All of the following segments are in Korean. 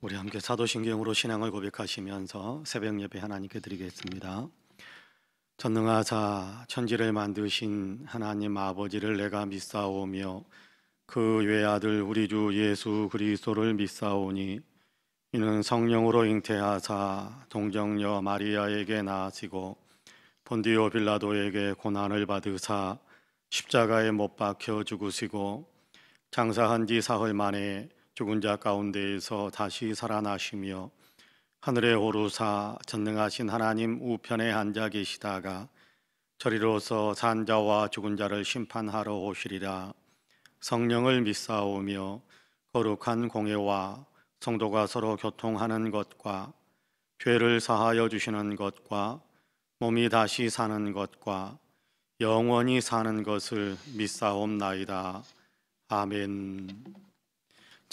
우리 함께 사도신경으로 신앙을 고백하시면서 새벽 예배 하나님께 드리겠습니다. 전능하사 천지를 만드신 하나님 아버지를 내가 믿사오며 그 외아들 우리 주 예수 그리스도를 믿사오니 이는 성령으로 잉태하사 동정녀 마리아에게 낳으시고 본디오 빌라도에게 고난을 받으사 십자가에 못 박혀 죽으시고 장사한 지 사흘 만에 죽은 자 가운데에서 다시 살아나시며 하늘에 오르사 전능하신 하나님 우편에 앉아 계시다가 저리로서 산 자와 죽은 자를 심판하러 오시리라. 성령을 믿사오며 거룩한 공예와 성도가 서로 교통하는 것과 죄를 사하여 주시는 것과 몸이 다시 사는 것과 영원히 사는 것을 믿사옵나이다. 아멘.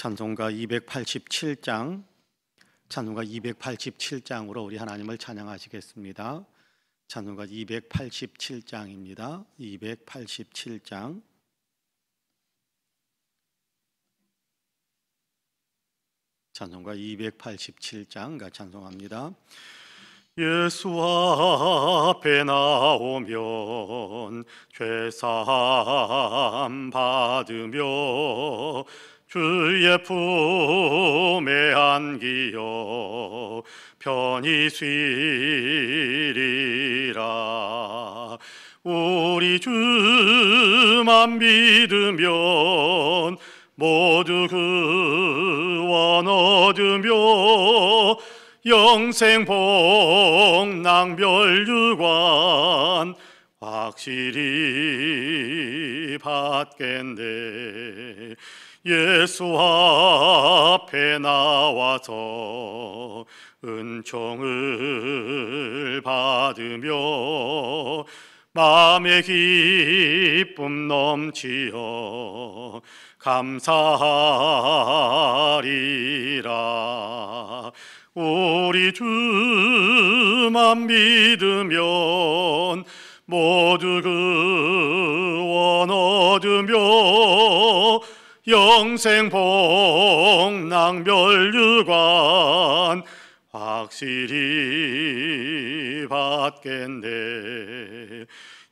찬송가 287장, 찬송가 287장으로 우리 하나님을 찬양하시겠습니다. 찬송가 287장입니다. 287장. 찬송가 287장 찬송합니다. 예수 앞에 나오면 죄사함 받으며 주의 품에 안기어 편히 쉬리라. 우리 주만 믿으면 모두 구원 얻으며 영생 복락 멸류관 확실히 받겠네. 예수 앞에 나와서 은총을 받으며 마음의 기쁨 넘치어 감사하리라. 우리 주만 믿으면 모두 구원 얻으며 영생 복락 멸류관 확실히 받겠네.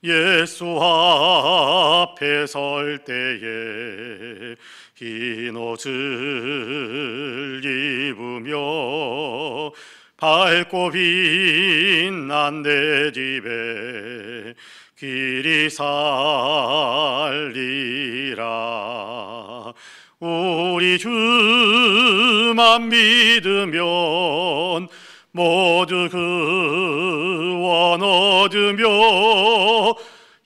예수 앞에 설 때에 흰 옷을 입으며 밝고 빛난 내 집에 길이 살리라. 우리 주만 믿으면 모두 구원 얻으며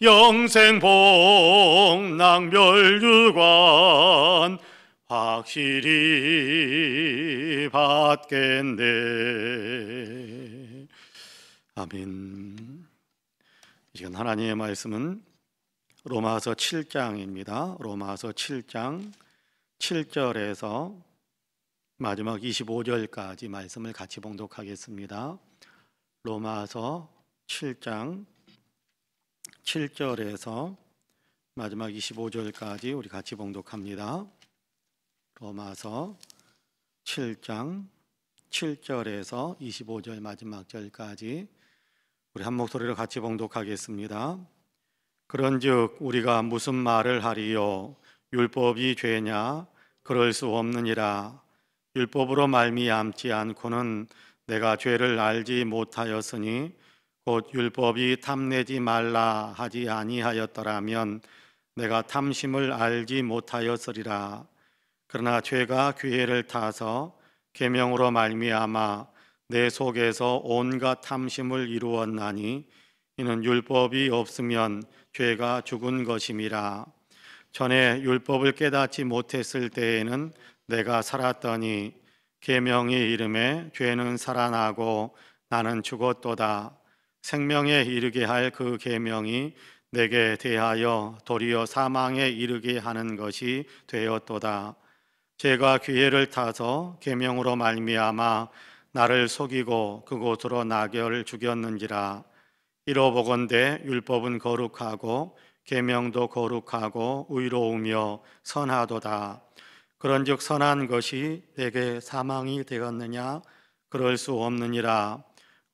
영생 복락 멸류관 확실히 받겠네. 아멘. 이 시간 하나님의 말씀은 로마서 7장입니다. 로마서 7장 7절에서 마지막 25절까지 말씀을 같이 봉독하겠습니다. 로마서 7장 7절에서 마지막 25절까지 우리 같이 봉독합니다. 로마서 7장 7절에서 25절 마지막 절까지 우리 한 목소리로 같이 봉독하겠습니다. 그런즉 우리가 무슨 말을 하리요? 율법이 죄냐? 그럴 수 없느니라. 율법으로 말미암지 않고는 내가 죄를 알지 못하였으니 곧 율법이 탐내지 말라 하지 아니하였더라면 내가 탐심을 알지 못하였으리라. 그러나 죄가 기회를 타서 계명으로 말미암아 내 속에서 온갖 탐심을 이루었나니 이는 율법이 없으면 죄가 죽은 것임이라. 전에 율법을 깨닫지 못했을 때에는 내가 살았더니 계명이 이름에 죄는 살아나고 나는 죽었도다. 생명에 이르게 할 그 계명이 내게 대하여 도리어 사망에 이르게 하는 것이 되었도다. 죄가 기회를 타서 계명으로 말미암아 나를 속이고 그곳으로 나를 죽였는지라. 이러보건대 율법은 거룩하고 계명도 거룩하고 의로우며 선하도다. 그런즉 선한 것이 내게 사망이 되었느냐? 그럴 수 없느니라.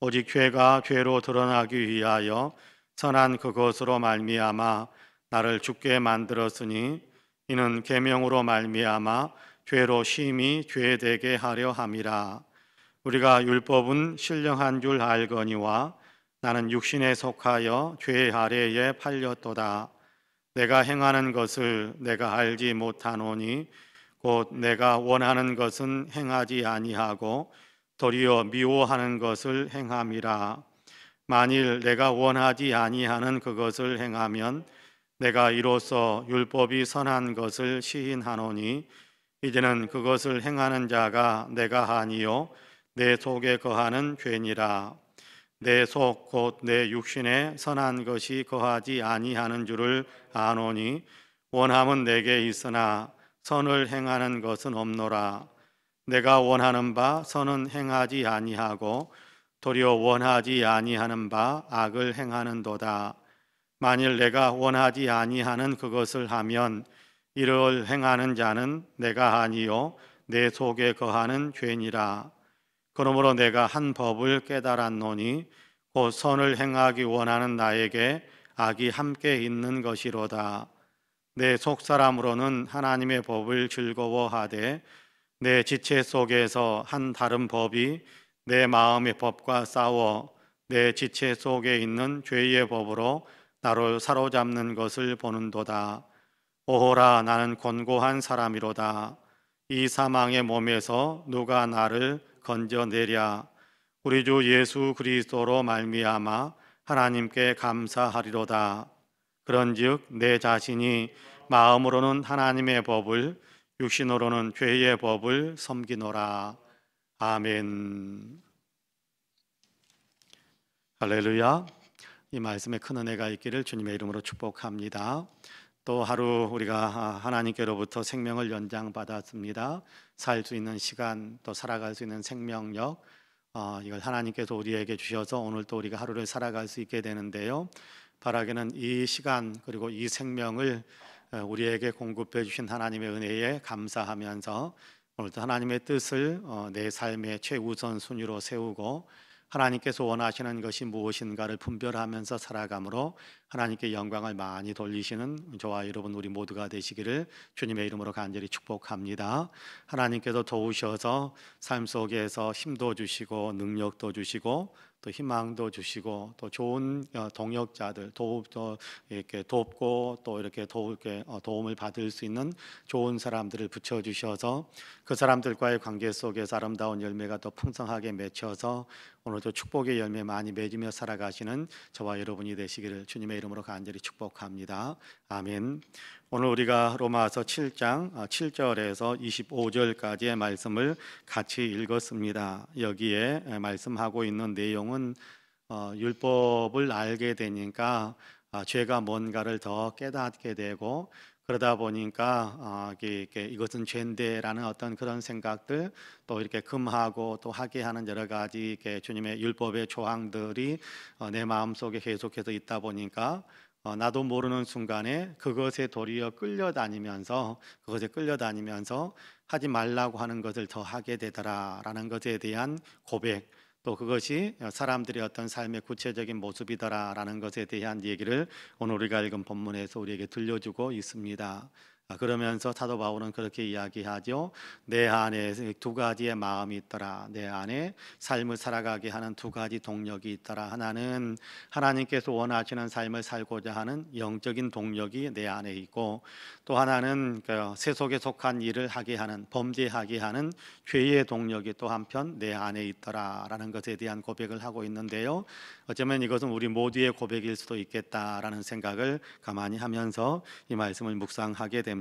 오직 죄가 죄로 드러나기 위하여 선한 그것으로 말미암아 나를 죽게 만들었으니 이는 계명으로 말미암아 죄로 심히 죄되게 하려 함이라. 우리가 율법은 신령한 줄 알거니와 나는 육신에 속하여 죄 아래에 팔렸도다. 내가 행하는 것을 내가 알지 못하노니 곧 내가 원하는 것은 행하지 아니하고 도리어 미워하는 것을 행함이라. 만일 내가 원하지 아니하는 그것을 행하면 내가 이로써 율법이 선한 것을 시인하노니 이제는 그것을 행하는 자가 내가 아니요 내 속에 거하는 죄니라. 내 속 곧 내 육신에 선한 것이 거하지 아니하는 줄을 아노니 원함은 내게 있으나 선을 행하는 것은 없노라. 내가 원하는 바 선은 행하지 아니하고 도리어 원하지 아니하는 바 악을 행하는도다. 만일 내가 원하지 아니하는 그것을 하면 이를 행하는 자는 내가 아니요 내 속에 거하는 죄니라. 그러므로 내가 한 법을 깨달았노니 곧 선을 행하기 원하는 나에게 악이 함께 있는 것이로다. 내 속사람으로는 하나님의 법을 즐거워하되 내 지체 속에서 한 다른 법이 내 마음의 법과 싸워 내 지체 속에 있는 죄의 법으로 나를 사로잡는 것을 보는도다. 오호라, 나는 곤고한 사람이로다. 이 사망의 몸에서 누가 나를 건져내랴. 우리 주 예수 그리스도로 말미암아 하나님께 감사하리로다. 그런즉 내 자신이 마음으로는 하나님의 법을, 육신으로는 죄의 법을 섬기노라. 아멘. 할렐루야. 이 말씀에 큰 은혜가 있기를 주님의 이름으로 축복합니다. 또 하루 우리가 하나님께로부터 생명을 연장받았습니다. 살 수 있는 시간, 또 살아갈 수 있는 생명력, 이걸 하나님께서 우리에게 주셔서 오늘 또 우리가 하루를 살아갈 수 있게 되는데요. 바라기는 이 시간 그리고 이 생명을 우리에게 공급해 주신 하나님의 은혜에 감사하면서 오늘도 하나님의 뜻을 내 삶의 최우선 순위로 세우고 하나님께서 원하시는 것이 무엇인가를 분별하면서 살아감으로 하나님께 영광을 많이 돌리시는 저와 여러분 우리 모두가 되시기를 주님의 이름으로 간절히 축복합니다. 하나님께서 도우셔서 삶 속에서 힘도 주시고 능력도 주시고 또 희망도 주시고 또 좋은 동역자들 이렇게 돕고 또 이렇게 도움을 받을 수 있는 좋은 사람들을 붙여 주셔서 그 사람들과의 관계 속에서 아름다운 열매가 더 풍성하게 맺혀서 오늘도 축복의 열매 많이 맺으며 살아가시는 저와 여러분이 되시기를 주님의 이름으로 간절히 축복합니다. 아멘. 오늘 우리가 로마서 7장 7절에서 25절까지의 말씀을 같이 읽었습니다. 여기에 말씀하고 있는 내용은 율법을 알게 되니까 죄가 뭔가를 더 깨닫게 되고 그러다 보니까 이것은 죄인데라는 어떤 그런 생각들 또 이렇게 금하고 또 하게 하는 여러 가지 주님의 율법의 조항들이 내 마음속에 계속해서 있다 보니까 나도 모르는 순간에 그것에 도리어 끌려다니면서 하지 말라고 하는 것을 더 하게 되더라라는 것에 대한 고백, 또 그것이 사람들의 어떤 삶의 구체적인 모습이더라라는 것에 대한 얘기를 오늘 우리가 읽은 본문에서 우리에게 들려주고 있습니다. 그러면서 사도 바울은 그렇게 이야기하죠. 내 안에 두 가지의 마음이 있더라. 내 안에 삶을 살아가게 하는 두 가지 동력이 있더라. 하나는 하나님께서 원하시는 삶을 살고자 하는 영적인 동력이 내 안에 있고, 또 하나는 세속에 속한 일을 하게 하는, 범죄하게 하는 죄의 동력이 또 한편 내 안에 있더라라는 것에 대한 고백을 하고 있는데요. 어쩌면 이것은 우리 모두의 고백일 수도 있겠다라는 생각을 가만히 하면서 이 말씀을 묵상하게 됩니다.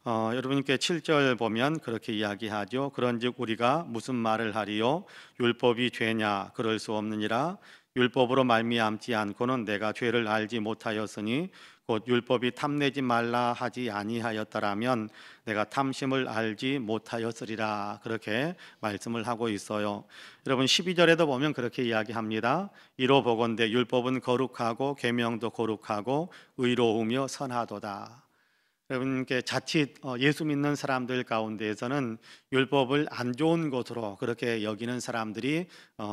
여러분께 7절 보면 그렇게 이야기하죠. 그런즉 우리가 무슨 말을 하리요? 율법이 죄냐? 그럴 수 없느니라. 율법으로 말미암지 않고는 내가 죄를 알지 못하였으니 곧 율법이 탐내지 말라 하지 아니하였더라면 내가 탐심을 알지 못하였으리라. 그렇게 말씀을 하고 있어요. 여러분 12절에도 보면 그렇게 이야기합니다. 이로 보건대 율법은 거룩하고 계명도 거룩하고 의로우며 선하도다. 여러분께 자칫 예수 믿는 사람들 가운데에서는 율법을 안 좋은 것으로 그렇게 여기는 사람들이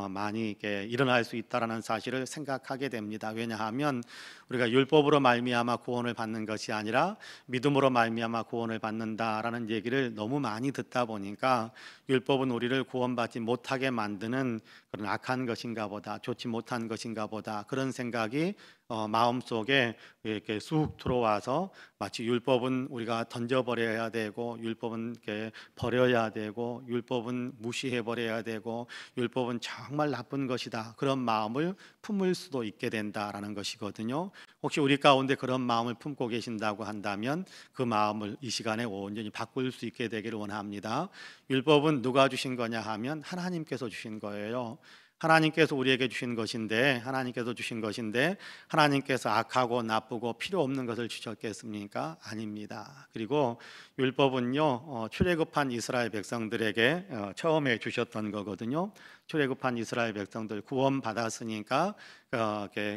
많이 이렇게 일어날 수 있다라는 사실을 생각하게 됩니다. 왜냐하면 우리가 율법으로 말미암아 구원을 받는 것이 아니라 믿음으로 말미암아 구원을 받는다라는 얘기를 너무 많이 듣다 보니까 율법은 우리를 구원받지 못하게 만드는 그런 악한 것인가 보다, 좋지 못한 것인가 보다, 그런 생각이 마음속에 이렇게 쑥 들어와서 마치 율법은 우리가 던져버려야 되고, 율법은 이렇게 버려야 되고, 율법은 무시해 버려야 되고, 율법은 정말 나쁜 것이다, 그런 마음을 품을 수도 있게 된다라는 것이거든요. 혹시 우리 가운데 그런 마음을 품고 계신다고 한다면 그 마음을 이 시간에 온전히 바꿀 수 있게 되기를 원합니다. 율법은 누가 주신 거냐 하면 하나님께서 주신 거예요. 하나님께서 우리에게 주신 것인데, 하나님께서 악하고 나쁘고 필요 없는 것을 주셨겠습니까? 아닙니다. 그리고 율법은요, 출애굽한 이스라엘 백성들에게 처음에 주셨던 거거든요. 출애굽한 이스라엘 백성들 구원 받았으니까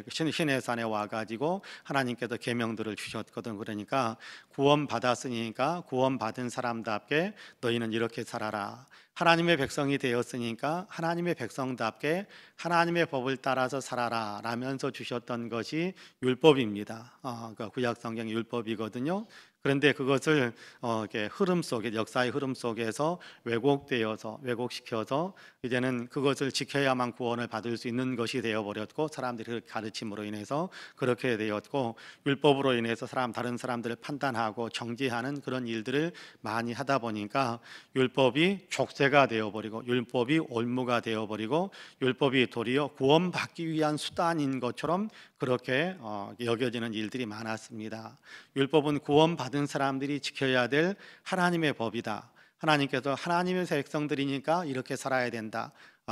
신의 산에 와가지고 하나님께서 계명들을 주셨거든. 그러니까 구원 받았으니까 구원 받은 사람답게 너희는 이렇게 살아라. 하나님의 백성이 되었으니까 하나님의 백성답게 하나님의 법을 따라서 살아라 라면서 주셨던 것이 율법입니다. 그러니까 구약 성경의 율법이거든요. 그런데 그것을 이렇게 흐름 속에, 역사의 흐름 속에서 왜곡시켜서 이제는 그것을 지켜야만 구원을 받을 수 있는 것이 되어버렸고, 사람들이 가르침으로 인해서 그렇게 되었고, 율법으로 인해서 다른 사람들을 판단하고 정죄하는 그런 일들을 많이 하다 보니까 율법이 족쇄가 되어버리고, 율법이 올무가 되어버리고, 율법이 도리어 구원받기 위한 수단인 것처럼 그렇게 여겨지는 일들이 많았습니다. 율법은 구원받은 사람들이 지켜야 될 하나님의 법이다. 하나님께서 하나님의 백성들이니까 이렇게 살아야 된다,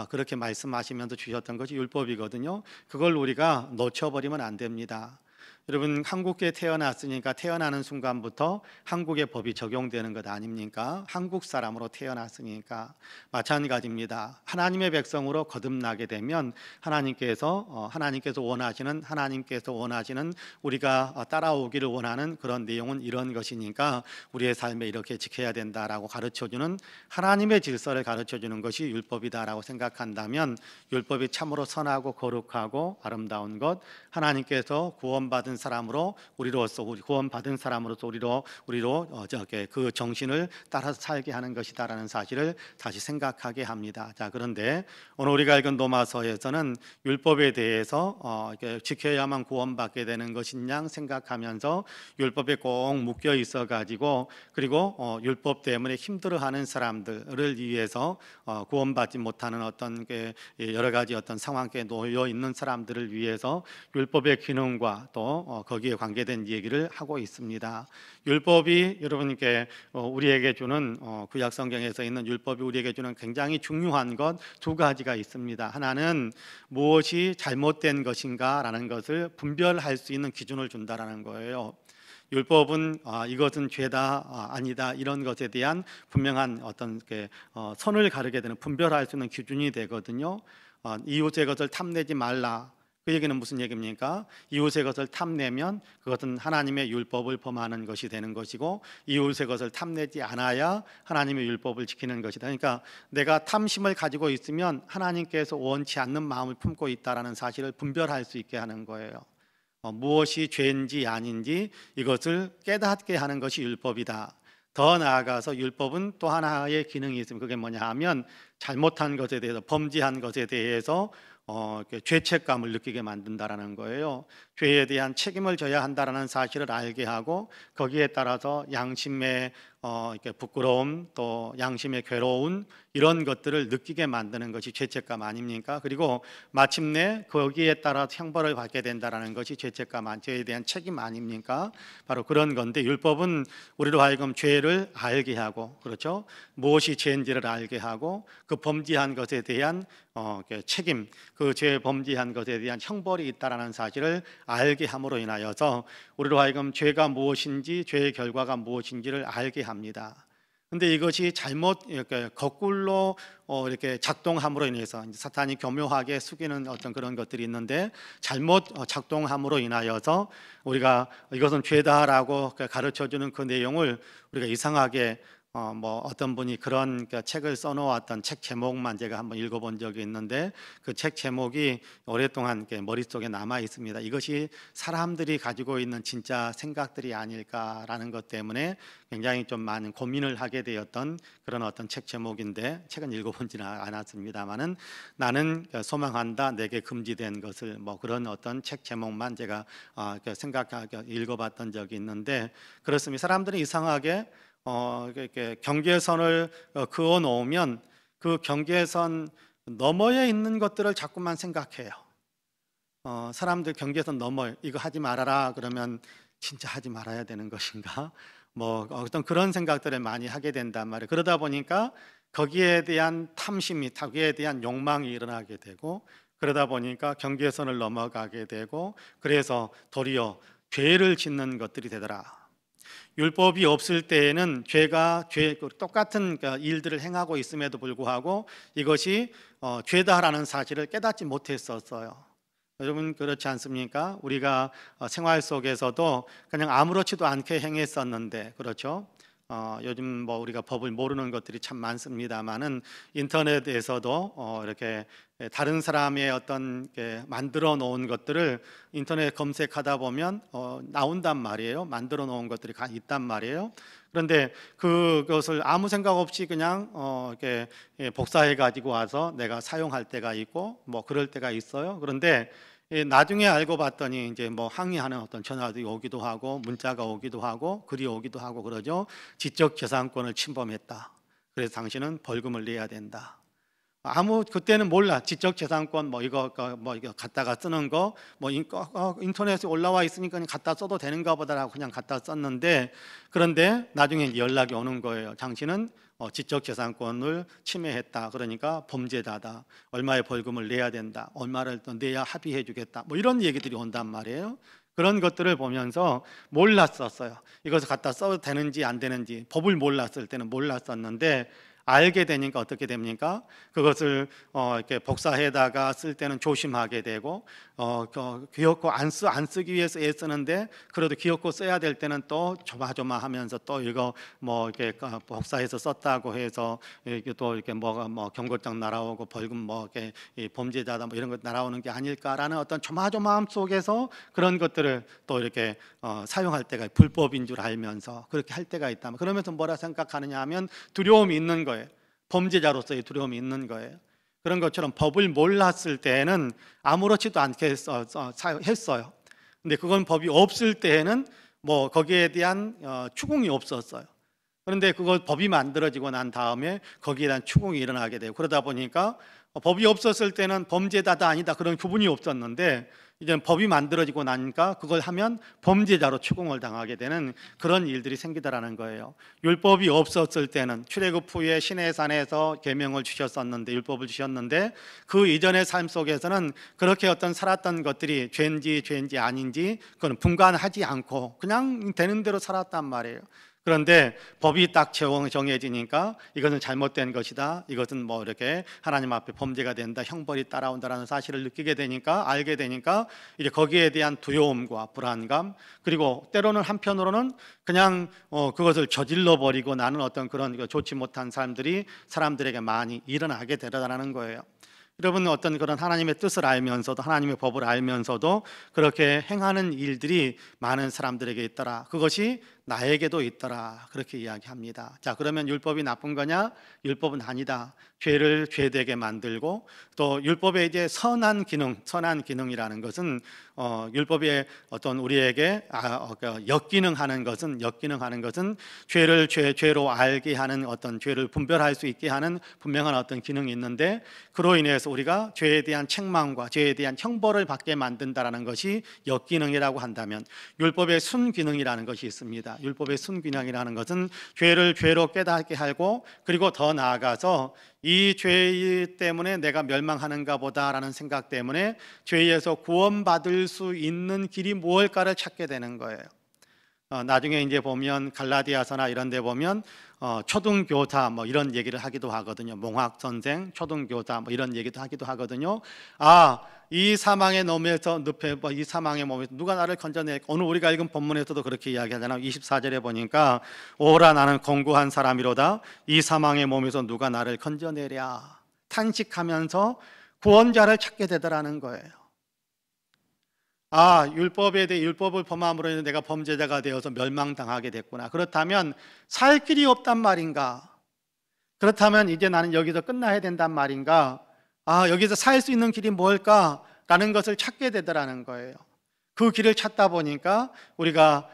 그렇게 말씀하시면서 주셨던 것이 율법이거든요. 그걸 우리가 놓쳐버리면 안 됩니다. 여러분, 한국에 태어났으니까 태어나는 순간부터 한국의 법이 적용되는 것 아닙니까? 한국 사람으로 태어났으니까. 마찬가지입니다. 하나님의 백성으로 거듭나게 되면 하나님께서 원하시는 우리가 따라오기를 원하는 그런 내용은 이런 것이니까 우리의 삶에 이렇게 지켜야 된다라고 가르쳐주는 하나님의 질서를 가르쳐주는 것이 율법이다라고 생각한다면, 율법이 참으로 선하고 거룩하고 아름다운 것, 하나님께서 구원받은 사람으로 구원받은 사람으로서 우리로 그 정신을 따라서 살게 하는 것이다라는 사실을 다시 생각하게 합니다. 자, 그런데 오늘 우리가 읽은 로마서에서는 율법에 대해서 지켜야만 구원받게 되는 것이냐 생각하면서 율법에 꼭 묶여 있어 가지고, 그리고 율법 때문에 힘들어하는 사람들을 위해서 구원받지 못하는 어떤 여러 가지 어떤 상황에 놓여 있는 사람들을 위해서 율법의 기능과 또 거기에 관계된 얘기를 하고 있습니다. 율법이 여러분께 우리에게 주는 구약 성경에서 있는 율법이 우리에게 주는 굉장히 중요한 것 두 가지가 있습니다. 하나는 무엇이 잘못된 것인가라는 것을 분별할 수 있는 기준을 준다라는 거예요. 율법은 이것은 죄다, 아니다, 이런 것에 대한 분명한 어떤 선을 가르게 되는, 분별할 수 있는 기준이 되거든요. 이웃의 것을 탐내지 말라, 그 얘기는 무슨 얘기입니까? 이웃의 것을 탐내면 그것은 하나님의 율법을 범하는 것이 되는 것이고, 이웃의 것을 탐내지 않아야 하나님의 율법을 지키는 것이다. 그러니까 내가 탐심을 가지고 있으면 하나님께서 원치 않는 마음을 품고 있다는 사실을 분별할 수 있게 하는 거예요. 무엇이 죄인지 아닌지 이것을 깨닫게 하는 것이 율법이다. 더 나아가서 율법은 또 하나의 기능이 있습니다. 그게 뭐냐 하면, 잘못한 것에 대해서, 범죄한 것에 대해서 죄책감을 느끼게 만든다라는 거예요. 죄에 대한 책임을 져야 한다라는 사실을 알게 하고, 거기에 따라서 양심의 부끄러움, 또 양심의 괴로움, 이런 것들을 느끼게 만드는 것이 죄책감 아닙니까? 그리고 마침내 거기에 따라 형벌을 받게 된다라는 것이 죄책감, 죄에 대한 책임 아닙니까? 바로 그런 건데, 율법은 우리로 하여금 죄를 알게 하고, 그렇죠? 무엇이 죄인지를 알게 하고, 그 범죄한 것에 대한 책임, 그 죄 범죄한 것에 대한 형벌이 있다라는 사실을 알게 함으로 인하여서 우리로 하여금 죄가 무엇인지, 죄의 결과가 무엇인지를 알게 합니다. 근데 이것이 잘못 이렇게 거꾸로 이렇게 작동함으로 인해서 이제 사탄이 교묘하게 숙이는 어떤 그런 것들이 있는데 잘못 작동함으로 인하여서 우리가 이것은 죄다라고 가르쳐 주는 그 내용을 우리가 이상하게 뭐 어떤 분이 그런 책을 써놓았던 책 제목만 제가 한번 읽어본 적이 있는데 그 책 제목이 오랫동안 머릿속에 남아 있습니다. 이것이 사람들이 가지고 있는 진짜 생각들이 아닐까라는 것 때문에 굉장히 좀 많은 고민을 하게 되었던 그런 어떤 책 제목인데 책은 읽어본지는 않았습니다만은 나는 소망한다 내게 금지된 것을 뭐 그런 어떤 책 제목만 제가 생각하게 읽어봤던 적이 있는데 그렇습니다. 사람들이 이상하게 이렇게 경계선을 그어 놓으면 그 경계선 너머에 있는 것들을 자꾸만 생각해요. 사람들 경계선 넘어 이거 하지 말아라 그러면 진짜 하지 말아야 되는 것인가? 뭐 어떤 그런 생각들을 많이 하게 된단 말이에요. 그러다 보니까 거기에 대한 탐심이, 거기에 대한 욕망이 일어나게 되고 그러다 보니까 경계선을 넘어가게 되고 그래서 도리어 죄를 짓는 것들이 되더라. 율법이 없을 때에는 똑같은 일들을 행하고 있음에도 불구하고 이것이 죄다라는 사실을 깨닫지 못했었어요. 여러분 그렇지 않습니까? 우리가 생활 속에서도 그냥 아무렇지도 않게 행했었는데 그렇죠? 요즘 뭐 우리가 법을 모르는 것들이 참 많습니다만은 인터넷에서도 이렇게 다른 사람의 어떤 만들어 놓은 것들을 인터넷 검색하다 보면 나온단 말이에요. 만들어 놓은 것들이 있단 말이에요. 그런데 그것을 아무 생각 없이 그냥 이렇게 복사해 가지고 와서 내가 사용할 때가 있고 뭐 그럴 때가 있어요. 그런데 나중에 알고 봤더니 이제 뭐 항의하는 어떤 전화도 오기도 하고 문자가 오기도 하고 글이 오기도 하고 그러죠. 지적 재산권을 침범했다. 그래서 당신은 벌금을 내야 된다. 그때는 몰라. 지적 재산권 뭐 이거 갖다가 쓰는 거 뭐 인터넷에 올라와 있으니까 갖다 써도 되는가 보다라고 그냥 갖다 썼는데 그런데 나중에 연락이 오는 거예요. 당신은 지적 재산권을 침해했다. 그러니까 범죄자다. 얼마의 벌금을 내야 된다. 얼마를 또 내야 합의해 주겠다. 뭐 이런 얘기들이 온단 말이에요. 그런 것들을 보면서 몰랐었어요. 이것을 갖다 써도 되는지 안 되는지 법을 몰랐을 때는 몰랐었는데 알게 되니까 어떻게 됩니까? 그것을 이렇게 복사해다가 쓸 때는 조심하게 되고 귀엽고 안 쓰기 위해서 애쓰는데 그래도 귀엽고 써야 될 때는 또 조마조마하면서 또 이거 뭐 이렇게 복사해서 썼다고 해서 이렇게 또 이렇게 뭐가 뭐 경고장 날아오고 벌금 뭐 이렇게 범죄자다 뭐 이런 것 날아오는 게 아닐까라는 어떤 조마조마함 속에서 그런 것들을 또 이렇게 사용할 때가 불법인 줄 알면서 그렇게 할 때가 있다. 그러면서 뭐라 생각하느냐 하면 두려움이 있는 거예요. 범죄자로서의 두려움이 있는 거예요. 그런 것처럼 법을 몰랐을 때에는 아무렇지도 않게 했어요. 근데 그건 법이 없을 때에는 뭐 거기에 대한 추궁이 없었어요. 그런데 그거 법이 만들어지고 난 다음에 거기에 대한 추궁이 일어나게 되고 그러다 보니까 법이 없었을 때는 범죄자다 아니다 그런 구분이 없었는데 이제 법이 만들어지고 나니까 그걸 하면 범죄자로 추궁을 당하게 되는 그런 일들이 생기더라는 거예요. 율법이 없었을 때는 출애굽 후에 시내산에서 계명을 주셨었는데 율법을 주셨는데 그 이전의 삶 속에서는 그렇게 어떤 살았던 것들이 죄인지 아닌지 그건 분간하지 않고 그냥 되는 대로 살았단 말이에요. 그런데 법이 딱 정해지니까 이것은 잘못된 것이다. 이것은 뭐 이렇게 하나님 앞에 범죄가 된다. 형벌이 따라온다라는 사실을 느끼게 되니까 알게 되니까 이제 거기에 대한 두려움과 불안감 그리고 때로는 한편으로는 그냥 그것을 저질러 버리고 나는 어떤 그런 좋지 못한 삶들이 사람들에게 많이 일어나게 되더라는 거예요. 여러분 어떤 그런 하나님의 뜻을 알면서도 하나님의 법을 알면서도 그렇게 행하는 일들이 많은 사람들에게 있더라. 그것이 나에게도 있더라. 그렇게 이야기합니다. 자, 그러면 율법이 나쁜 거냐? 율법은 아니다. 죄를 죄되게 만들고 또 율법의 이제 선한 기능이라는 것은 율법의 어떤 우리에게 역기능하는 것은 죄를 죄로 알게 하는 어떤 죄를 분별할 수 있게 하는 분명한 어떤 기능이 있는데 그로 인해서 우리가 죄에 대한 책망과 죄에 대한 형벌을 받게 만든다라는 것이 역기능이라고 한다면 율법의 순기능이라는 것이 있습니다. 율법의 순기능이라는 것은 죄를 죄로 깨닫게 하고 그리고 더 나아가서 이 죄 때문에 내가 멸망하는가 보다라는 생각 때문에 죄에서 구원받을 수 있는 길이 무엇일까를 찾게 되는 거예요. 나중에 이제 보면 갈라디아서나 이런 데 보면 초등교사 뭐 이런 얘기를 하기도 하거든요. 몽학 선생, 초등교사 뭐 이런 얘기도 하기도 하거든요. 이 사망의 몸에서 이 사망의 몸에서 누가 나를 건져내? 오늘 우리가 읽은 본문에서도 그렇게 이야기하잖아요. 24절에 보니까 오라 나는 공고한 사람이로다. 이 사망의 몸에서 누가 나를 건져내랴? 탄식하면서 구원자를 찾게 되더라는 거예요. 율법에 대해 율법을 범함으로 인해 내가 범죄자가 되어서 멸망당하게 됐구나. 그렇다면 살 길이 없단 말인가? 그렇다면 이제 나는 여기서 끝나야 된단 말인가? 여기서 살 수 있는 길이 뭘까? 라는 것을 찾게 되더라는 거예요. 그 길을 찾다 보니까 우리가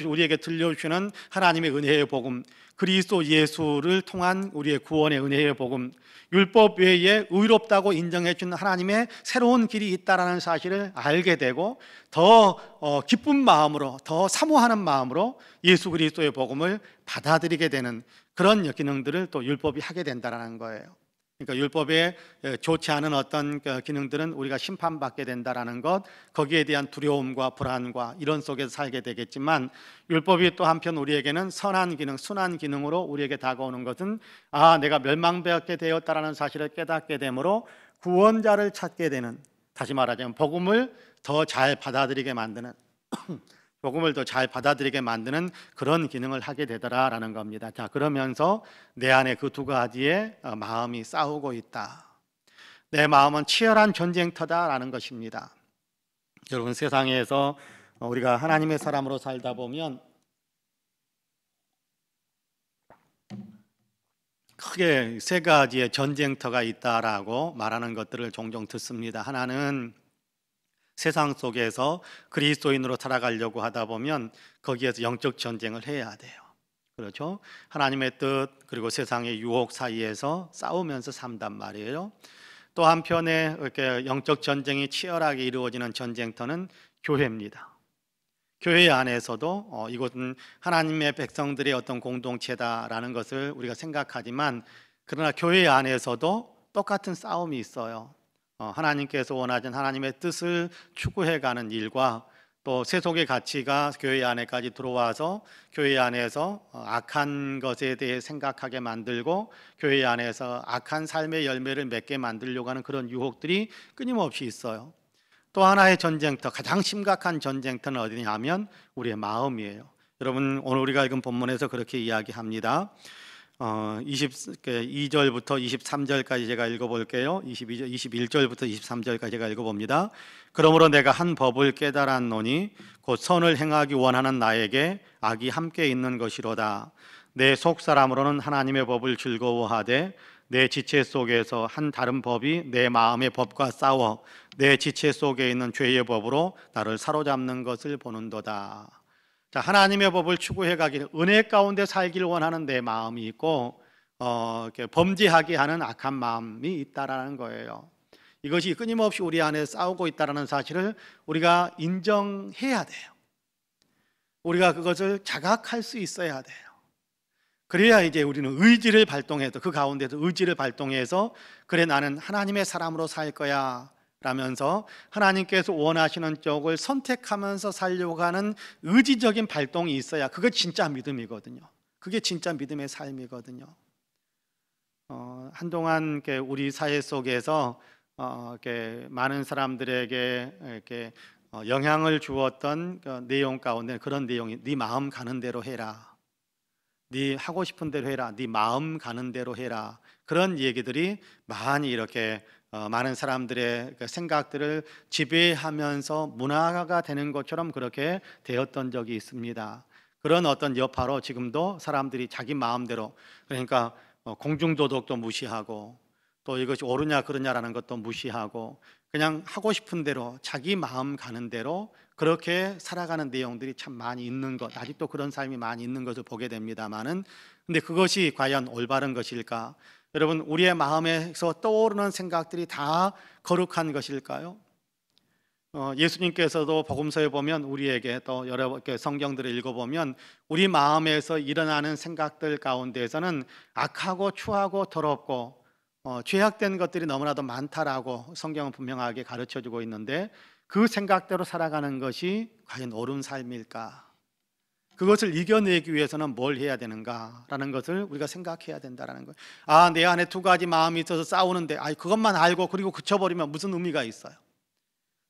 우리에게 들려주시는 하나님의 은혜의 복음, 그리스도 예수를 통한 우리의 구원의 은혜의 복음, 율법 외에 의롭다고 인정해 주는 하나님의 새로운 길이 있다라는 사실을 알게 되고 더 기쁜 마음으로, 더 사모하는 마음으로 예수 그리스도의 복음을 받아들이게 되는 그런 기능들을 또 율법이 하게 된다라는 거예요. 그러니까 율법에 좋지 않은 어떤 기능들은 우리가 심판받게 된다라는 것, 거기에 대한 두려움과 불안과 이런 속에서 살게 되겠지만, 율법이 또 한편 우리에게는 선한 기능, 순한 기능으로 우리에게 다가오는 것은 내가 멸망받게 되었다라는 사실을 깨닫게 되므로 구원자를 찾게 되는, 다시 말하자면 복음을 더 잘 받아들이게 만드는 복음을 더 잘 받아들이게 만드는 그런 기능을 하게 되더라라는 겁니다. 자, 그러면서 내 안에 그 두 가지의 마음이 싸우고 있다. 내 마음은 치열한 전쟁터다라는 것입니다. 여러분, 세상에서 우리가 하나님의 사람으로 살다 보면 크게 세 가지의 전쟁터가 있다라고 말하는 것들을 종종 듣습니다. 하나는 세상 속에서 그리스도인으로 살아가려고 하다 보면 거기에서 영적 전쟁을 해야 돼요. 그렇죠? 하나님의 뜻 그리고 세상의 유혹 사이에서 싸우면서 산단 말이에요. 또 한편에 이렇게 영적 전쟁이 치열하게 이루어지는 전쟁터는 교회입니다. 교회 안에서도 이것은 하나님의 백성들의 어떤 공동체다라는 것을 우리가 생각하지만, 그러나 교회 안에서도 똑같은 싸움이 있어요. 하나님께서 원하신 하나님의 뜻을 추구해가는 일과 또 세속의 가치가 교회 안에까지 들어와서 교회 안에서 악한 것에 대해 생각하게 만들고 교회 안에서 악한 삶의 열매를 맺게 만들려고 하는 그런 유혹들이 끊임없이 있어요. 또 하나의 전쟁터, 가장 심각한 전쟁터는 어디냐 하면 우리의 마음이에요. 여러분, 오늘 우리가 읽은 본문에서 그렇게 이야기합니다. 22절부터 23절까지 제가 읽어볼게요. 21절부터 23절까지 제가 읽어봅니다. 그러므로 내가 한 법을 깨달았노니 곧 선을 행하기 원하는 나에게 악이 함께 있는 것이로다. 내 속사람으로는 하나님의 법을 즐거워하되 내 지체 속에서 한 다른 법이 내 마음의 법과 싸워 내 지체 속에 있는 죄의 법으로 나를 사로잡는 것을 보는도다. 자, 하나님의 법을 추구해 가기를, 은혜 가운데 살기를 원하는 내 마음이 있고 범죄하게 하는 악한 마음이 있다라는 거예요. 이것이 끊임없이 우리 안에 싸우고 있다라는 사실을 우리가 인정해야 돼요. 우리가 그것을 자각할 수 있어야 돼요. 그래야 이제 우리는 의지를 발동해서, 그 가운데서 의지를 발동해서 그래, 나는 하나님의 사람으로 살 거야 라면서 하나님께서 원하시는 쪽을 선택하면서 살려고 하는 의지적인 발동이 있어야 그게 진짜 믿음이거든요. 그게 진짜 믿음의 삶이거든요. 한동안 우리 사회 속에서 많은 사람들에게 이렇게 영향을 주었던 그 내용 가운데 그런 내용이, 네 마음 가는 대로 해라, 네 하고 싶은 대로 해라, 네 마음 가는 대로 해라, 그런 얘기들이 많이 이렇게 많은 사람들의 생각들을 지배하면서 문화가 되는 것처럼 그렇게 되었던 적이 있습니다. 그런 어떤 여파로 지금도 사람들이 자기 마음대로, 그러니까 공중도덕도 무시하고 또 이것이 옳으냐 그러냐라는 것도 무시하고 그냥 하고 싶은 대로 자기 마음 가는 대로 그렇게 살아가는 내용들이 참 많이 있는 것, 아직도 그런 삶이 많이 있는 것을 보게 됩니다만은, 근데 그것이 과연 올바른 것일까? 여러분, 우리의 마음에서 떠오르는 생각들이 다 거룩한 것일까요? 예수님께서도 복음서에 보면 우리에게, 또 여러 성경들을 읽어보면 우리 마음에서 일어나는 생각들 가운데에서는 악하고 추하고 더럽고 죄악된 것들이 너무나도 많다라고 성경은 분명하게 가르쳐주고 있는데, 그 생각대로 살아가는 것이 과연 옳은 삶일까? 그것을 이겨내기 위해서는 뭘 해야 되는가라는 것을 우리가 생각해야 된다는 거예요. 아, 내 안에 두 가지 마음이 있어서 싸우는데 그것만 알고 그리고 그쳐버리면 무슨 의미가 있어요?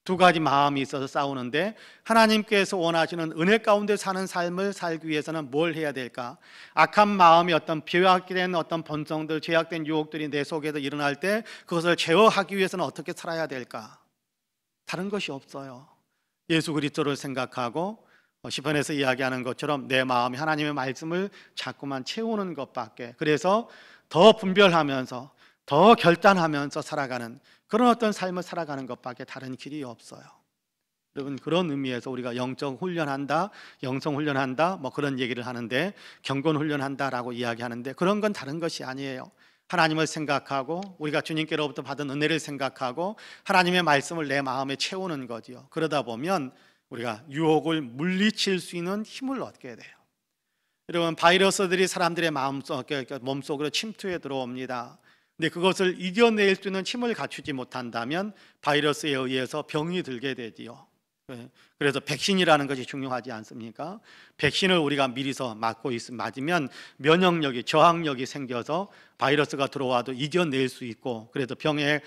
두 가지 마음이 있어서 싸우는데 하나님께서 원하시는 은혜 가운데 사는 삶을 살기 위해서는 뭘 해야 될까? 악한 마음이 어떤 비약된 어떤 본성들, 죄악된 유혹들이 내 속에서 일어날 때 그것을 제어하기 위해서는 어떻게 살아야 될까? 다른 것이 없어요. 예수 그리스도를 생각하고 시편에서 이야기하는 것처럼 내 마음이 하나님의 말씀을 자꾸만 채우는 것밖에, 그래서 더 분별하면서 더 결단하면서 살아가는 그런 어떤 삶을 살아가는 것밖에 다른 길이 없어요. 여러분, 그런 의미에서 우리가 영적 훈련한다, 영성 훈련한다 뭐 그런 얘기를 하는데, 경건 훈련한다라고 이야기하는데 그런 건 다른 것이 아니에요. 하나님을 생각하고 우리가 주님께로부터 받은 은혜를 생각하고 하나님의 말씀을 내 마음에 채우는 거지요. 그러다 보면 우리가 유혹을 물리칠 수 있는 힘을 얻게 돼요. 여러분, 바이러스들이 사람들의 몸속으로 침투해 들어옵니다. 근데 그것을 이겨낼 수 있는 힘을 갖추지 못한다면 바이러스에 의해서 병이 들게 되지요. 그래서 백신이라는 것이 중요하지 않습니까? 백신을 우리가 미리서 맞으면 면역력이, 저항력이 생겨서 바이러스가 들어와도 이겨낼 수 있고, 그래서 병에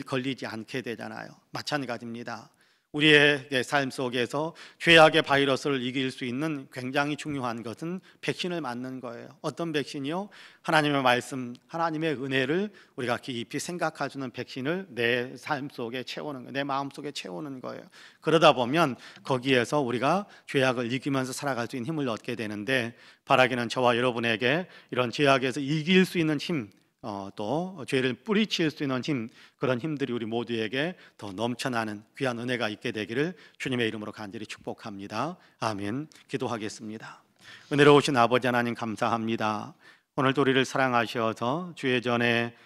걸리지 않게 되잖아요. 마찬가지입니다. 우리의 삶 속에서 죄악의 바이러스를 이길 수 있는 굉장히 중요한 것은 백신을 맞는 거예요. 어떤 백신이요? 하나님의 말씀, 하나님의 은혜를 우리가 깊이 생각할 수 있는 백신을 내 삶 속에 채우는 거예요. 내 마음 속에 채우는 거예요. 그러다 보면 거기에서 우리가 죄악을 이기면서 살아갈 수 있는 힘을 얻게 되는데, 바라기는 저와 여러분에게 이런 죄악에서 이길 수 있는 힘, 또 죄를 뿌리칠 수 있는 힘, 그런 힘들이 우리 모두에게 더 넘쳐나는 귀한 은혜가 있게 되기를 주님의 이름으로 간절히 축복합니다. 아멘. 기도하겠습니다. 은혜로우신 아버지 하나님, 감사합니다. 오늘도 우리를 사랑하셔서 주의 전에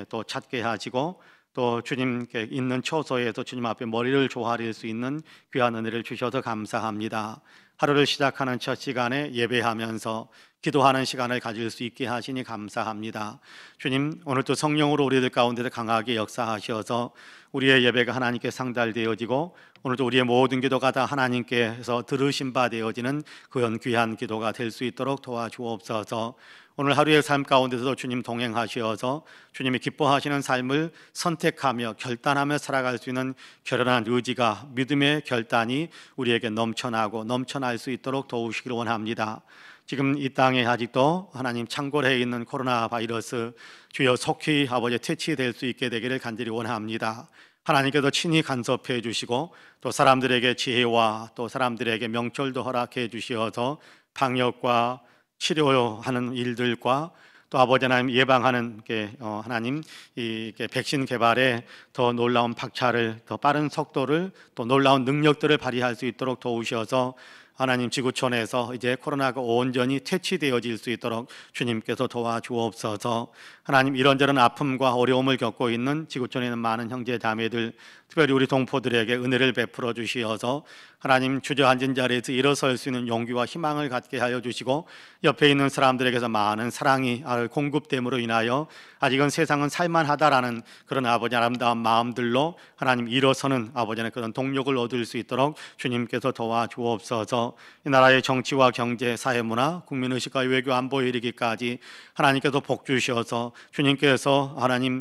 또 찾게 하시고, 또 주님께 있는 처소에서 주님 앞에 머리를 조아릴 수 있는 귀한 은혜를 주셔서 감사합니다. 하루를 시작하는 첫 시간에 예배하면서 기도하는 시간을 가질 수 있게 하시니 감사합니다. 주님, 오늘도 성령으로 우리들 가운데서 강하게 역사하셔서 우리의 예배가 하나님께 상달되어지고, 오늘도 우리의 모든 기도가 다 하나님께서 들으신 바 되어지는 그런 귀한 기도가 될 수 있도록 도와주옵소서. 오늘 하루의 삶 가운데서도 주님 동행하셔서 주님이 기뻐하시는 삶을 선택하며 결단하며 살아갈 수 있는 결연한 의지가, 믿음의 결단이 우리에게 넘쳐날 수 있도록 도우시기를 원합니다. 지금 이 땅에 아직도 하나님 창궐해 있는 코로나 바이러스, 주여 속히 아버지 퇴치될 수 있게 되기를 간절히 원합니다. 하나님께서 친히 간섭해 주시고, 또 사람들에게 지혜와 또 사람들에게 명철도 허락해 주시어서 방역과 치료하는 일들과 또 아버지 하나님 예방하는 하나님 이 백신 개발에 더 놀라운 박차를, 더 빠른 속도를, 또 놀라운 능력들을 발휘할 수 있도록 도우셔서 하나님 지구촌에서 이제 코로나가 온전히 퇴치되어질 수 있도록 주님께서 도와주옵소서. 하나님, 이런저런 아픔과 어려움을 겪고 있는 지구촌에 있는 많은 형제 자매들, 특별히 우리 동포들에게 은혜를 베풀어 주시어서 하나님 주저앉은 자리에서 일어설 수 있는 용기와 희망을 갖게 하여 주시고, 옆에 있는 사람들에게서 많은 사랑이 공급됨으로 인하여 아직은 세상은 살만하다라는 그런 아버지 아름다운 마음들로 하나님 일어서는 아버지의 그런 동력을 얻을 수 있도록 주님께서 도와주옵소서. 이 나라의 정치와 경제, 사회문화, 국민의식과 외교 안보에 이르기까지 하나님께서 복 주셔서 주님께서 하나님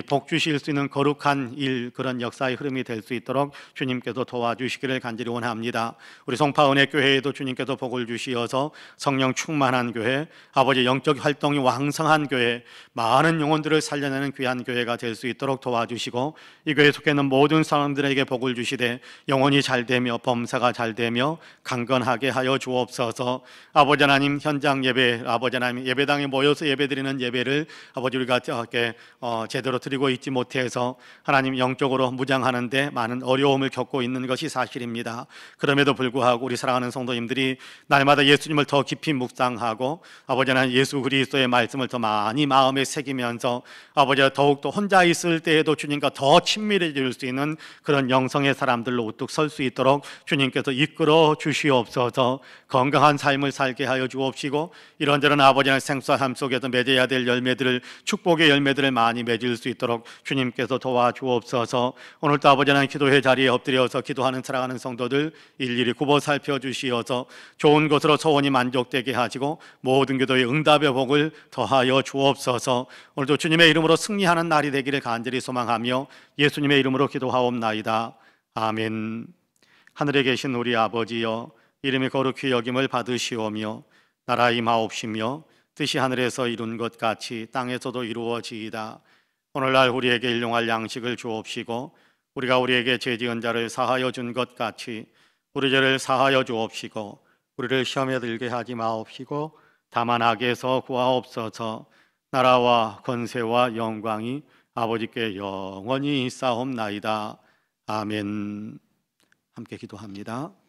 복 주실 수 있는 거룩한 일, 그런 역사의 흐름이 될 수 있도록 주님께서 도와주시기를 간절히 원합니다. 우리 송파은혜교회에도 주님께서 복을 주시어서 성령 충만한 교회, 아버지 영적 활동이 왕성한 교회, 많은 영혼들을 살려내는 귀한 교회가 될 수 있도록 도와주시고, 이 교회에 속해 있는 모든 사람들에게 복을 주시되 영혼이 잘되며 범사가 잘되며 강건하게 하여 주옵소서. 아버지 하나님, 현장 예배, 아버지 하나님 예배당에 모여서 예배드리는 예배를 아버지 우리가 제대로 드리고 있지 못해서 하나님 영적으로 무장하는데 많은 어려움을 겪고 있는 것이 사실입니다. 그럼에도 불구하고 우리 사랑하는 성도님들이 날마다 예수님을 더 깊이 묵상하고 아버지 하나님 예수 그리스도의 말씀을 더 많이 마음에 새기면서 아버지가 더욱더 혼자 있을 때에도 주님과 더 친밀해질 수 있는 그런 영성의 사람들로 우뚝 설 수 있도록 주님께서 이끌어 주시옵소서. 건강한 삶을 살게 하여 주옵시고, 이런저런 아버지의 생수와 삶 속에서 맺어야 될 열매들을, 축복의 열매들을 많이 맺을 수 있도록 주님께서 도와주옵소서. 오늘 오늘도 아버지 하나님 기도회 자리에 엎드려서 기도하는 살아가는 성도들 일일이 굽어 살펴주시어서 좋은 것으로 소원이 만족되게 하시고 모든 기도의 응답의 복을 더하여 주옵소서. 오늘도 주님의 이름으로 승리하는 날이 되기를 간절히 소망하며 예수님의 이름으로 기도하옵나이다. 아멘. 하늘에 계신 우리 아버지여, 이름이 거룩히 여김을 받으시오며 나라 임하옵시며 뜻이 하늘에서 이룬 것 같이 땅에서도 이루어지이다. 오늘날 우리에게 일용할 양식을 주옵시고 우리가 우리에게 죄지은 자를 사하여 준 것 같이 우리 죄를 사하여 주옵시고 우리를 시험에 들게 하지 마옵시고 다만 악에서 구하옵소서. 나라와 권세와 영광이 아버지께 영원히 있사옵나이다. 아멘. 함께 기도합니다.